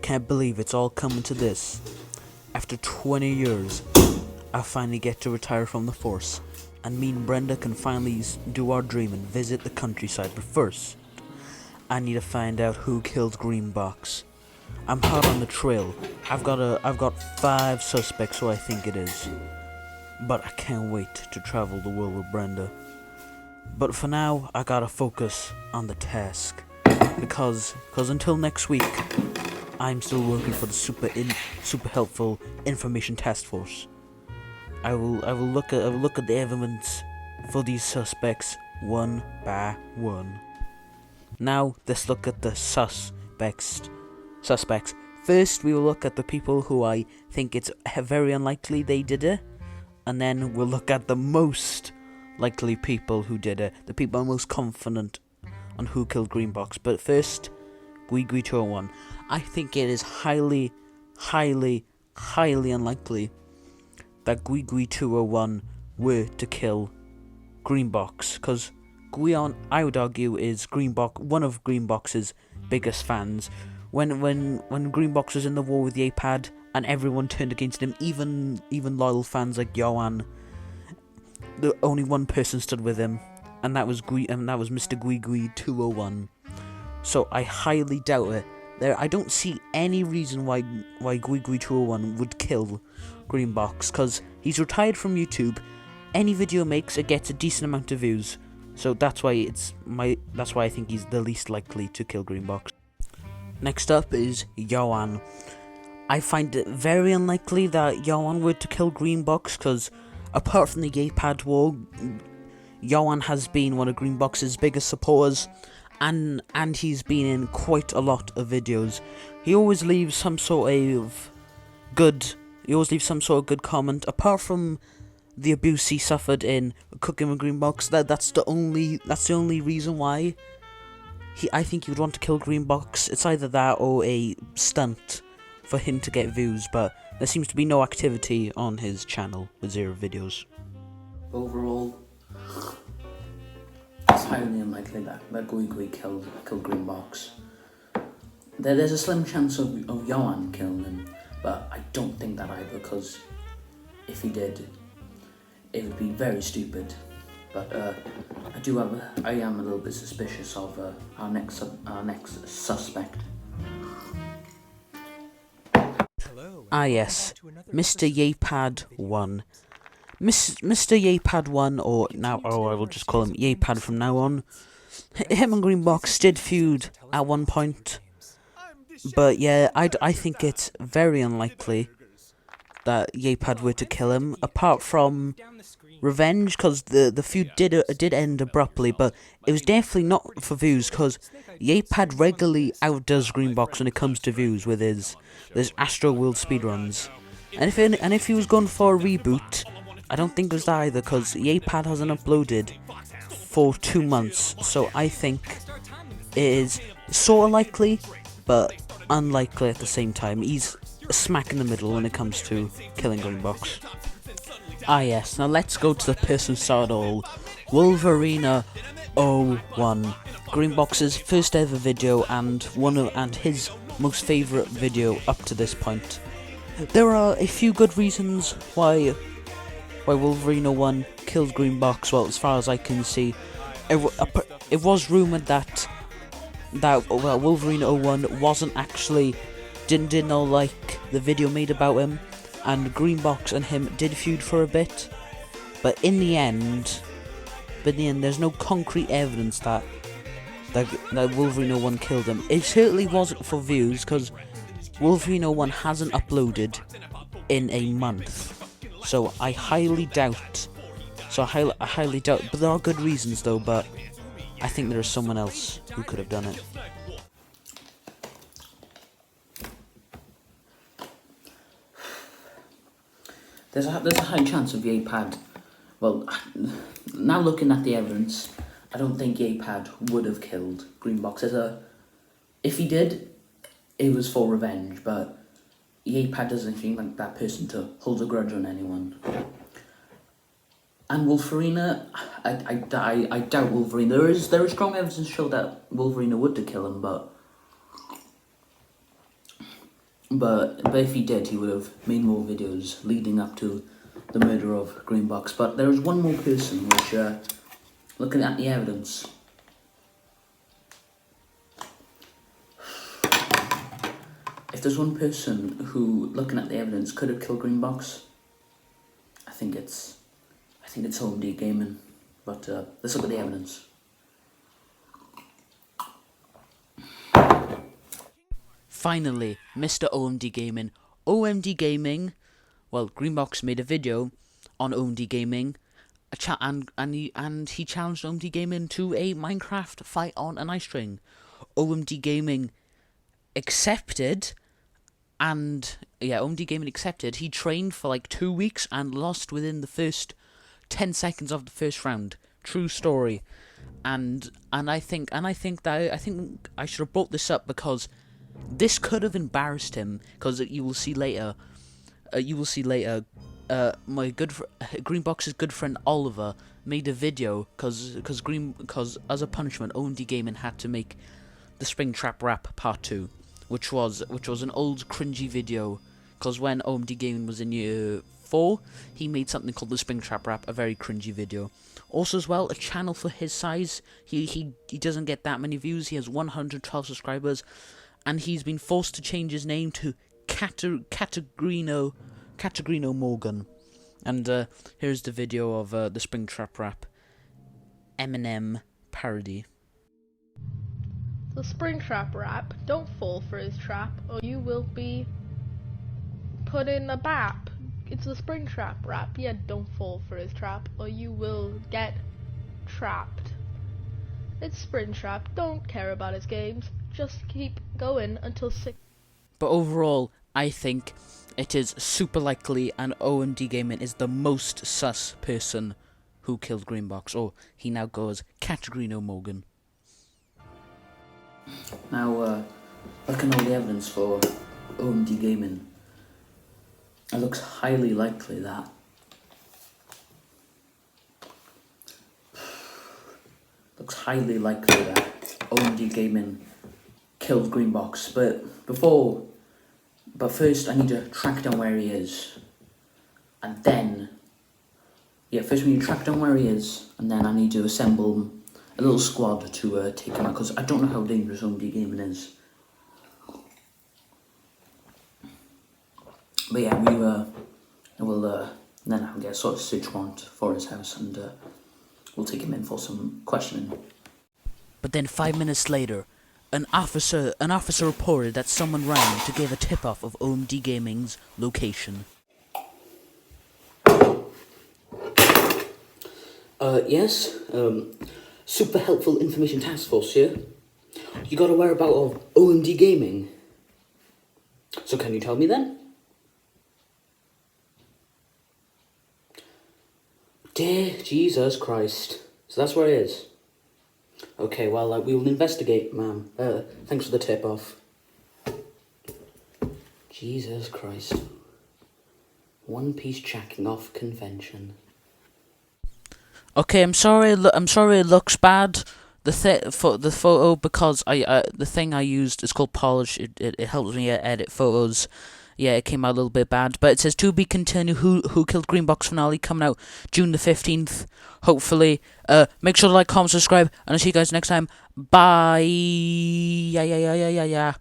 can't believe it's all coming to this. After 20 years, I finally get to retire from the force, and me and Brenda can finally do our dream and visit the countryside. But first, I need to find out who killed Greenbox. I'm hot on the trail. I've got 5 suspects who I think it is. But I can't wait to travel the world with Brenda. But for now, I gotta focus on the task. Because until next week, I'm still working for the super helpful information task force. I will look at the evidence for these suspects one by one. Now let's look at the suspects. First, we will look at the people who I think it's very unlikely they did it, and then we'll look at the most likely people who did it, the people I'm most confident on who killed Greenbox. But first, Gwigwi 201. I think it is highly unlikely that Gwigwi 201 were to kill Greenbox, because Gwion, I would argue, is one of Greenbox's biggest fans. When Greenbox was in the war with Yapad and everyone turned against him, even loyal fans like Yoan, only one person stood with him, and that was Mr. Gwigwi 201. So I highly doubt it. I don't see any reason why Gwigwi 201 would kill Greenbox, because he's retired from YouTube. Any video makes, it gets a decent amount of views. So that's why I think he's the least likely to kill Greenbox. Next up is Yoan. I find it very unlikely that Yoan were to kill Greenbox, because apart from the Yapad war, Yoan has been one of Greenbox's biggest supporters, and he's been in quite a lot of videos. He always leaves some sort of good comment. Apart from the abuse he suffered in Cooking with Greenbox, that's the only reason why I think he would want to kill Greenbox. It's either that or a stunt for him to get views, but there seems to be no activity on his channel with 0 videos. Overall, it's highly unlikely that Gwigwi killed Greenbox. There's a slim chance of Yoan killing him, but I don't think that either, because if he did, it would be very stupid. But I am a little bit suspicious of our next suspect. Yes, Mr. Yapad 1. Mr. Yapad 1, or I will just call him Yapad from now on. Him and Greenbox did feud at one point, but yeah, I think it's very unlikely that Yapad were to kill him, apart from revenge, because the feud did end abruptly, but it was definitely not for views, because Yapad regularly outdoes Greenbox when it comes to views with his Astro World speedruns. And if he was going for a reboot, I don't think it was that either, because Yapad hasn't uploaded for 2 months, so I think it is sort of likely, but unlikely at the same time. He's smack in the middle when it comes to killing Greenbox. Yes, now let's go to the person who started all. Wolverina 01, Greenbox's first ever video and his most favourite video up to this point. There are a few good reasons why Wolverina 01 killed Greenbox. Well, as far as I can see, it was rumoured that Wolverina 01 wasn't actually didn't know like the video made about him, and Greenbox and him did feud for a bit, but in the end, there's no concrete evidence that Wolverine 01 killed him. It certainly wasn't for views, because Wolverine 01 hasn't uploaded in a month, so I highly doubt. But there are good reasons though. But I think there is someone else who could have done it. There's a high chance of Yapad. Well, now looking at the evidence, I don't think Yapad would have killed Greenbox. If he did, it was for revenge, but Yapad doesn't seem like that person to hold a grudge on anyone. And Wolverina, I doubt Wolverina. There is strong evidence to show that Wolverina would to kill him, but But if he did, he would have made more videos leading up to the murder of Greenbox. But there is one more person which, looking at the evidence, if there's one person who, looking at the evidence, could have killed Greenbox, I think it's OMD Gaming. But let's look at the evidence. Finally, Mr. OMD Gaming. OMD Gaming, well, Greenbox made a video on OMD Gaming, and he challenged OMD Gaming to a Minecraft fight on an ice ring. OMD Gaming accepted, and yeah, OMD Gaming accepted. He trained for like 2 weeks and lost within the first 10 seconds of the first round. True story. And I think I should have brought this up because this could have embarrassed him, because you will see later. My Greenbox's good friend Oliver made a video because as a punishment, OMD Gaming had to make the Springtrap Rap Part 2, which was an old cringy video. Because when OMD Gaming was in year 4, he made something called the Springtrap Rap, a very cringy video. Also, as well, a channel for his size. He doesn't get that many views. He has 112 subscribers. And he's been forced to change his name to Categrino Morgan. And here's the video of the Springtrap Rap Eminem parody. The Springtrap Rap, don't fall for his trap, or you will be put in a bap. It's the Springtrap Rap, yeah, don't fall for his trap, or you will get trapped. It's Springtrap, don't care about his games, just keep going until 6. But overall, I think it is super likely and OMD Gaming is the most sus person who killed Greenbox, or he now goes Categrino Morgan. Now, looking at all the evidence for OMD Gaming, it looks highly likely that OMD Gaming killed Greenbox. But first I need to track down where he is, and then first we need to track down where he is, and then I need to assemble a little squad to take him out, because I don't know how dangerous OMD Gaming is. But yeah, then I'll get a sort of search warrant for his house, and we'll take him in for some questioning. But then 5 minutes later, an officer reported that someone rang to give a tip-off of OMD Gaming's location. Yes, super helpful information task force here. You got a whereabout of OMD Gaming. So can you tell me then? Dear Jesus Christ. So that's where it is. Okay, well, we will investigate, ma'am. Thanks for the tip-off. Jesus Christ. One piece checking off convention. Okay, I'm sorry it looks bad. The photo, because the thing I used is called Polish. It helps me edit photos. Yeah, it came out a little bit bad, but it says to be continued. Who Killed Greenbox finale coming out June the 15th. Hopefully, make sure to like, comment, subscribe, and I'll see you guys next time. Bye. Yeah.